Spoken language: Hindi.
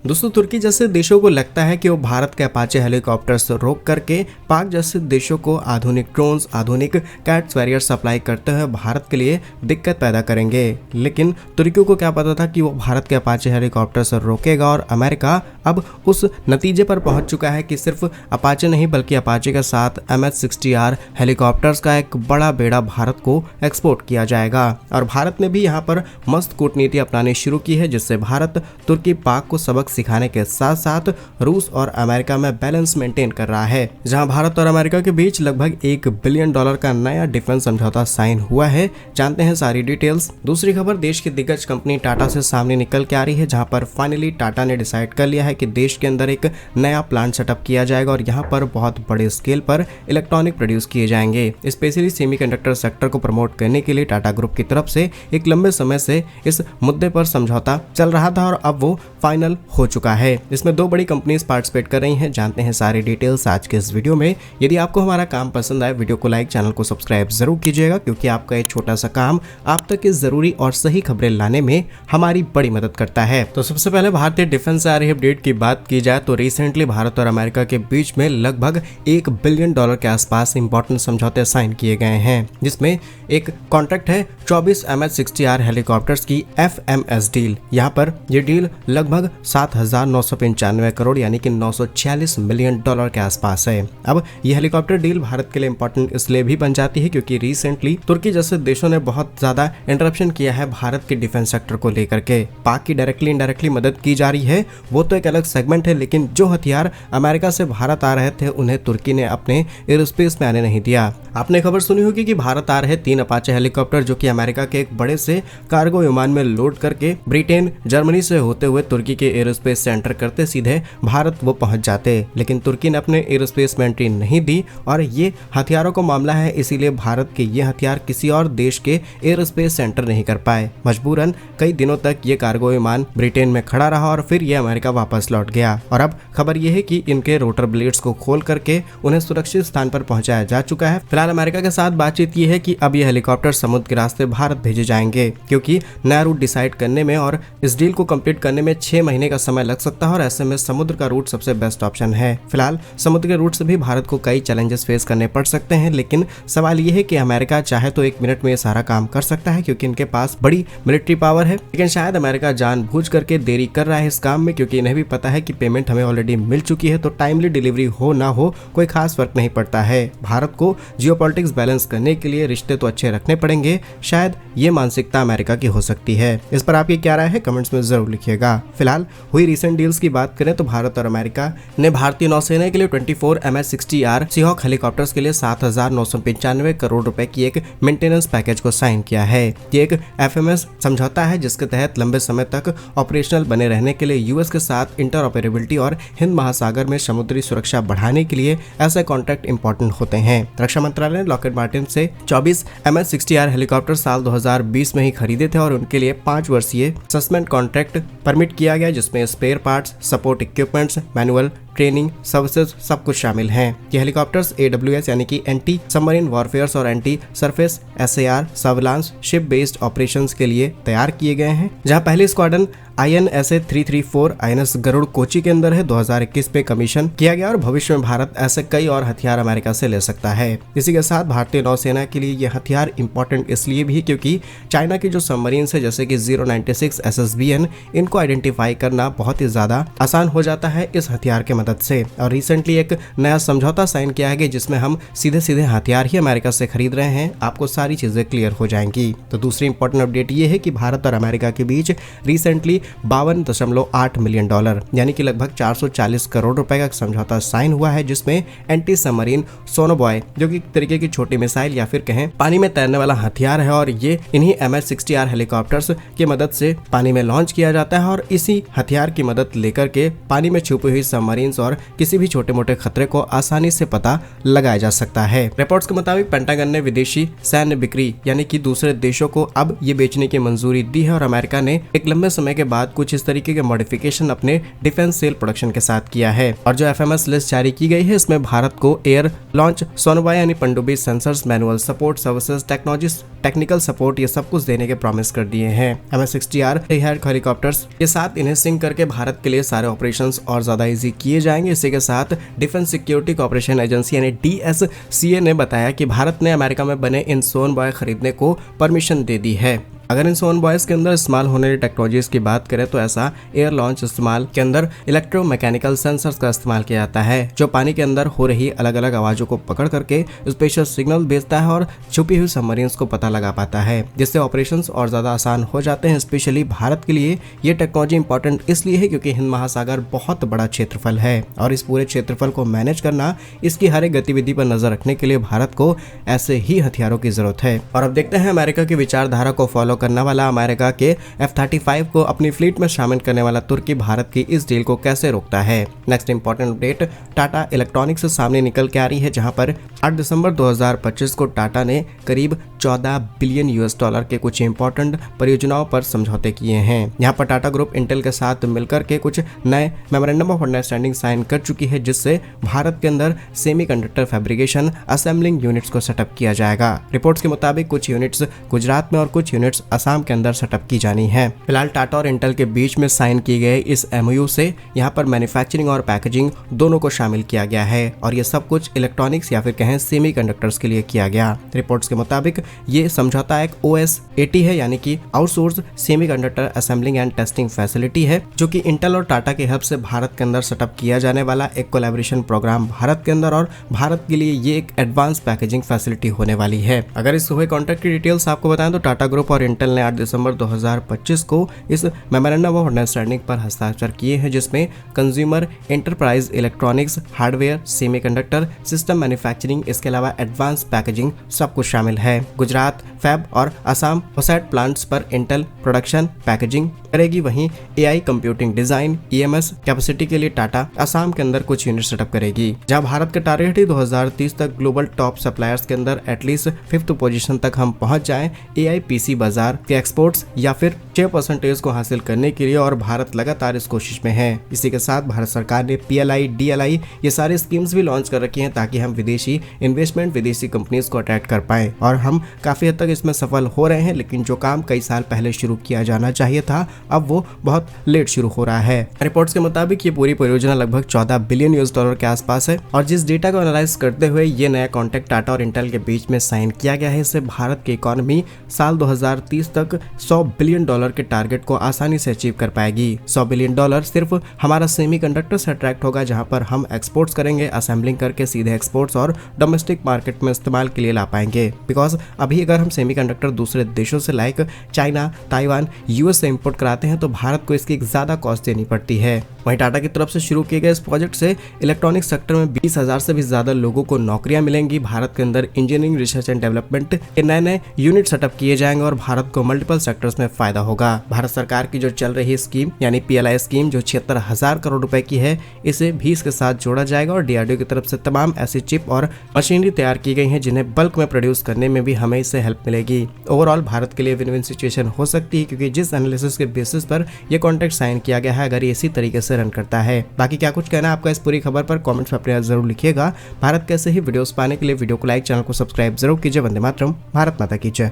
दोस्तों तुर्की जैसे देशों को लगता है कि वो भारत के अपाचे हेलीकॉप्टर्स रोक करके पाक जैसे देशों को आधुनिक ड्रोन्स, आधुनिक कैट्स वॉरियर सप्लाई करते हुए भारत के लिए दिक्कत पैदा करेंगे। लेकिन तुर्कियों को क्या पता था कि वो भारत के अपाचे हेलीकॉप्टर्स रोकेगा, और अमेरिका अब उस नतीजे पर पहुंच चुका है कि सिर्फ अपाचे नहीं बल्कि अपाचे के साथ MH-60R हेलीकॉप्टर्स का एक बड़ा बेड़ा भारत को एक्सपोर्ट किया जाएगा। और भारत ने भी यहाँ पर मस्त कूटनीति अपनानी शुरू की है, जिससे भारत तुर्की पाक को सबक सिखाने के साथ साथ रूस और अमेरिका में बैलेंस मेंटेन कर रहा है। जहां भारत और अमेरिका के बीच लगभग $1 बिलियन का नया डिफेंस समझौता साइन हुआ है। जानते हैं सारी डिटेल्स। दूसरी खबर देश की दिग्गज कंपनी टाटा से सामने निकल के आ रही है, जहां पर फाइनली टाटा ने डिसाइड कर लिया है कि देश के अंदर एक नया प्लांट सेटअप किया जाएगा और यहाँ पर बहुत बड़े स्केल पर इलेक्ट्रॉनिक प्रोड्यूस किए जाएंगे। स्पेशली सेमीकंडक्टर सेक्टर को प्रमोट करने के लिए टाटा ग्रुप की तरफ से एक लंबे समय से इस मुद्दे पर समझौता चल रहा था और अब वो फाइनल हो चुका है। इसमें 2 बड़ी कंपनीज पार्टिसिपेट कर रही हैं। जानते हैं सारी डिटेल्स आज के इस वीडियो में। यदि आपको हमारा काम पसंद आए, वीडियो को लाइक, चैनल को सब्सक्राइब जरूर कीजिएगा, क्योंकि आपका एक छोटा सा काम आप तक इस जरूरी और सही खबरें लाने में हमारी बड़ी मदद करता है। तो सबसे पहले भारतीय डिफेंस से आ रही अपडेट की बात की जाए तो रिसेंटली भारत और अमेरिका के बीच में लगभग $1 बिलियन के आसपास इंपॉर्टेंट समझौते साइन किए गए हैं, जिसमें एक कॉन्ट्रैक्ट है 24 MH-60R हेलीकॉप्टर्स की FMS डील। यहाँ पर ये डील लगभग 7,995 करोड़ यानी कि $946 मिलियन के आसपास है। अब ये हेलीकॉप्टर डील भारत के लिए इंपॉर्टेंट इसलिए भी बन जाती है क्योंकि रिसेंटली तुर्की जैसे देशों ने बहुत ज्यादा इंटरप्शन किया है भारत के डिफेंस सेक्टर को लेकर के। पाक की डायरेक्टली इनडायरेक्टली मदद की जा रही है, वो तो एक अलग सेगमेंट है, लेकिन जो हथियार अमेरिका से भारत आ रहे थे उन्हें तुर्की ने अपने एयरोस्पेस में आने नहीं दिया। आपने खबर सुनी होगी कि भारत आ रहे 3 अपाचे हेलीकॉप्टर जो कि अमेरिका के एक बड़े से कार्गो विमान में लोड करके ब्रिटेन, जर्मनी से होते हुए तुर्की के एयरोस्पेस से एंटर करते सीधे भारत वो पहुंच जाते। लेकिन तुर्की ने अपने एयरोस्पेस में एंट्री नहीं दी और ये हथियारों का मामला है, इसीलिए भारत के ये हथियार किसी और देश के एयरोस्पेस से एंटर नहीं कर पाए। मजबूरन कई दिनों तक ये कार्गो विमान ब्रिटेन में खड़ा रहा और फिर ये अमेरिका वापस लौट गया। और अब खबर ये है कि इनके रोटर ब्लेड्स को खोल करके उन्हें सुरक्षित स्थान पर पहुंचाया जा चुका है। फिलहाल अमेरिका के साथ बातचीत ये है कि अब ये हेलीकॉप्टर समुद्र के रास्ते भारत भेजे जाएंगे, क्योंकि नया रूट डिसाइड करने में और इस डील को कंप्लीट करने में 6 महीने का समय लग सकता है और ऐसे में समुद्र का रूट सबसे बेस्ट ऑप्शन है। फिलहाल समुद्र के रूट से भी भारत को कई चैलेंजेस फेस करने पड़ सकते हैं, लेकिन सवाल ये है कि अमेरिका चाहे तो 1 मिनट में ये सारा काम कर सकता है क्योंकि इनके पास बड़ी मिलिट्री पावर है। लेकिन शायद अमेरिका जानबूझ करके देरी कर रहा है इस काम में, क्योंकि इन्हें भी पता है कि पेमेंट हमें ऑलरेडी मिल चुकी है, तो टाइमली डिलीवरी हो ना हो कोई खास फर्क नहीं पड़ता है। भारत को जियोपॉलिटिक्स बैलेंस करने के लिए रिश्ते तो अच्छे रखने पड़ेंगे, शायद ये मानसिकता अमेरिका की हो सकती है। इस पर आपकी क्या राय है कमेंट्स में जरूर लिखिएगा। फिलहाल हुई रिसेंट डील्स की बात करें तो भारत और अमेरिका ने भारतीय नौसेना के लिए 24 MH-60R सीहॉक हेलीकॉप्टर्स के लिए 7,995 करोड़ रुपए की एक मेंटेनेंस पैकेज को साइन किया है। ये एक FMS समझौता है जिसके तहत लंबे समय तक ऑपरेशनल बने रहने के लिए यूएस के साथ इंटरऑपरेबिलिटी और हिंद महासागर में समुद्री सुरक्षा बढ़ाने के लिए ऐसे कॉन्ट्रैक्ट इंपॉर्टेंट होते हैं। रक्षा मंत्रालय ने लॉकहीड मार्टिन से 24 MH-60R हेलीकॉप्टर साल 2020 में ही खरीदे थे और उनके लिए 5 वर्षीय सस्पेंड कॉन्ट्रैक्ट परमिट किया गया, जिसमें spare parts, support equipments, manual training services सब कुछ शामिल हैं। ये हेलीकॉप्टर्स AWS यानी कि एंटी सबमरीन वॉरफेयर और anti surface SAR surveillance ship based operations के लिए तैयार किए गए हैं। जहां पहली squadron INSA 334 INS Garuda Kochi के अंदर है, 2021 पे कमीशन किया गया और भविष्य में भारत ऐसे कई और हथियार अमेरिका से ले सकता है। इसी के साथ भारतीय नौसेना के लिए ये हथियार इंपॉर्टेंट इसलिए भी क्योंकि चाइना की जो सबमरीन है जैसे कि 096 SSBN, इनको आइडेंटिफाई करना बहुत ही ज्यादा आसान हो जाता है इस हथियार के मदद से। और रिसेंटली एक नया समझौता साइन किया गया जिसमें हम सीधे सीधे हथियार ही अमेरिका से खरीद रहे हैं। आपको सारी चीजें क्लियर हो जाएंगी। तो दूसरी इंपॉर्टेंट अपडेट ये है कि भारत और अमेरिका के बीच रिसेंटली $52.8 मिलियन यानी कि लगभग 440 करोड़ रुपए का समझौता साइन हुआ है, जिसमें एंटी सबमरीन सोनोबॉय जो कि एक तरीके की छोटी मिसाइल या फिर कहें पानी में तैरने वाला हथियार है और ये इन्हीं MH-60R हेलीकॉप्टर्स की मदद से पानी में लॉन्च किया जाता है और इसी हथियार की मदद लेकर के पानी में छुपी हुई सबमरीन सबमरीन्स और किसी भी छोटे मोटे खतरे को आसानी से पता लगाया जा सकता है। रिपोर्ट्स के मुताबिक पेंटागन ने विदेशी सैन्य बिक्री यानी कि दूसरे देशों को अब ये बेचने की मंजूरी दी है और अमेरिका ने एक लंबे समय के बाद कुछ इस तरीके के मॉडिफिकेशन अपने डिफेंस सेल प्रोडक्शन के साथ किया है। और जो FMS लिस्ट जारी की गई है इसमें भारत को एयर लॉन्च सोनोवाई यानी पनडुब्बी sensors, manual support services, technical support ये सब कुछ देने के प्रॉमिस कर दिए हैं। MS-60R हेलीकॉप्टर्स के साथ इन्हें सिंक करके भारत के लिए सारे ऑपरेशंस और ज्यादा इजी किए जाएंगे। इसी के साथ डिफेंस सिक्योरिटी कॉर्पोरेशन एजेंसी यानी DSCA ने बताया कि भारत ने अमेरिका में बने इन सोनबॉय खरीदने को परमिशन दे दी है। अगर इन सोनबॉयज के अंदर इस्तेमाल होने वाली टेक्नोलॉजीज की बात करें तो ऐसा एयर लॉन्च इस्तेमाल के अंदर इलेक्ट्रोमैकेनिकल सेंसर्स का इस्तेमाल किया जाता है जो पानी के अंदर हो रही अलग अलग आवाजों को पकड़ करके स्पेशल सिग्नल भेजता है और छुपी हुई सबमरीन्स को पता लगा पाता है, जिससे ऑपरेशंस और ज्यादा आसान हो जाते हैं। स्पेशली भारत के लिए ये टेक्नोलॉजी इंपॉर्टेंट इसलिए है क्योंकि हिंद महासागर बहुत बड़ा क्षेत्रफल है और इस पूरे क्षेत्रफल को मैनेज करना, इसकी हर एक गतिविधि पर नजर रखने के लिए भारत को ऐसे ही हथियारों की जरूरत है। और अब देखते हैं अमेरिका की विचारधारा को फॉलो करने वाला अमेरिका के F-35 को अपनी फ्लीट में शामिल करने वाला तुर्की भारत की इस डील को कैसे रोकता है। Next important update Tata electronics से सामने निकल के आ रही है, जहां पर 8 दिसंबर 2025 को टाटा ने करीब 14 बिलियन US के कुछ इंपॉर्टेंट परियोजनाओं पर समझौते किए हैं। यहाँ पर टाटा ग्रुप इंटेल के साथ मिलकर के कुछ नए मेमोरेंडम ऑफ अंडरस्टैंडिंग साइन कर चुकी है, जिससे भारत के अंदर सेमीकंडक्टर फैब्रिकेशन असेंबलिंग यूनिट्स को सेटअप किया जाएगा। रिपोर्ट्स के मुताबिक कुछ यूनिट्स गुजरात में और कुछ यूनिट्स असम के अंदर सेटअप की जानी है। फिलहाल टाटा और इंटेल के बीच में साइन किए गए इस MOU से यहाँ पर मैन्युफैक्चरिंग और पैकेजिंग दोनों को शामिल किया गया है और ये सब कुछ इलेक्ट्रॉनिक्स या फिर कहें सेमीकंडक्टर्स के लिए किया गया। रिपोर्ट्स के मुताबिक ये समझौता एक OSAT है यानी कि outsource semiconductor assembling and testing facility है, जो कि इंटेल और टाटा के हब से भारत के अंदर सेटअप किया जाने वाला एक कोलैबोरेशन प्रोग्राम भारत के अंदर, और भारत के लिए ये एक एडवांस पैकेजिंग फैसिलिटी होने वाली है। अगर इस हुए कॉन्ट्रैक्ट की डिटेल्स आपको बताएं तो टाटा ग्रुप और इंटेल ने 8 दिसंबर 2025 को इस मेमोरेंडम ऑफ अंडरस्टैंडिंग पर हस्ताक्षर किए हैं, जिसमें consumer enterprise electronics, hardware, semiconductor, system manufacturing, इसके अलावा एडवांस पैकेजिंग सब कुछ शामिल है। गुजरात फैब और असम ओसैट प्लांट्स पर इंटेल प्रोडक्शन पैकेजिंग करेगी, वहीं AI computing design EMS capacity के लिए टाटा असम के अंदर कुछ यूनिट सेटअप करेगी। जहां भारत का टारगेट है 2030 तक ग्लोबल टॉप सप्लायर्स के अंदर एटलीस्ट 5th पोजीशन तक हम पहुंच जाएं AI PC बाजार के एक्सपोर्ट्स या फिर 6% को हासिल करने के लिए, और भारत लगातार इस कोशिश में है। इसी के साथ भारत सरकार ने PLI, DLI ये सारी स्कीम्स भी लॉन्च कर रखी हैं ताकि हम विदेशी इन्वेस्टमेंट, विदेशी कंपनीज को अट्रैक्ट कर पाएं, और हम काफी हद तक इसमें सफल हो रहे हैं। लेकिन जो काम कई साल पहले शुरू किया जाना चाहिए था अब वो बहुत लेट शुरू हो रहा है। रिपोर्ट्स के मुताबिक ये पूरी परियोजना लगभग 14 बिलियन US के आसपास है, और जिस डेटा को एनालाइज करते हुए ये नया कॉन्ट्रैक्ट टाटा और इंटेल के बीच में साइन किया गया है, इससे भारत की इकोनॉमी साल 2030 तक $100 बिलियन के टारगेट को आसानी से अचीव कर पाएगी। $100 बिलियन सिर्फ हमारा सेमीकंडक्टर से अट्रैक्ट होगा, जहां पर हम एक्सपोर्ट्स करेंगे, असेंबलिंग करके सीधे एक्सपोर्ट्स और डोमेस्टिक मार्केट में इस्तेमाल के लिए ला पाएंगे। बिकॉज अभी अगर हम सेमीकंडक्टर दूसरे देशों से लाइक चाइना, ताइवान, US से इंपोर्ट कराते हैं तो भारत को इसकी ज्यादा कॉस्ट देनी पड़ती है। वहीं टाटा की तरफ से शुरू किए गए इस प्रोजेक्ट से इलेक्ट्रॉनिक सेक्टर में 20,000 से भी ज्यादा लोगों को नौकरियां मिलेंगी। भारत के अंदर इंजीनियरिंग, रिसर्च एंड डेवलपमेंट के नए यूनिट सेटअप किए जाएंगे और भारत को मल्टीपल सेक्टर्स में फायदा होगा। भारत सरकार की जो चल रही स्कीम यानी PLI स्कीम जो 76,000 करोड़ रुपए की है, इसे भी इसके साथ जोड़ा जाएगा, और DRDO की तरफ से तमाम ऐसी चिप और मशीनरी तैयार की गई है जिन्हें बल्क में प्रोड्यूस करने में भी हमें इससे हेल्प मिलेगी। ओवरऑल भारत के लिए विन विन सिचुएशन हो सकती है, क्योंकि जिस एनालिसिस के बेसिस पर यह कॉन्ट्रैक्ट साइन किया गया है, अगर ये इसी तरीके से रन करता है। बाकी क्या कुछ कहना है आपका इस पूरी खबर पर कमेंट्स में अपने जरूर लिखिएगा। भारत कैसे ही वीडियोस पाने के लिए वीडियो को लाइक, चैनल को सब्सक्राइब जरूर कीजिए। वंदे मातरम, भारत माता की जय।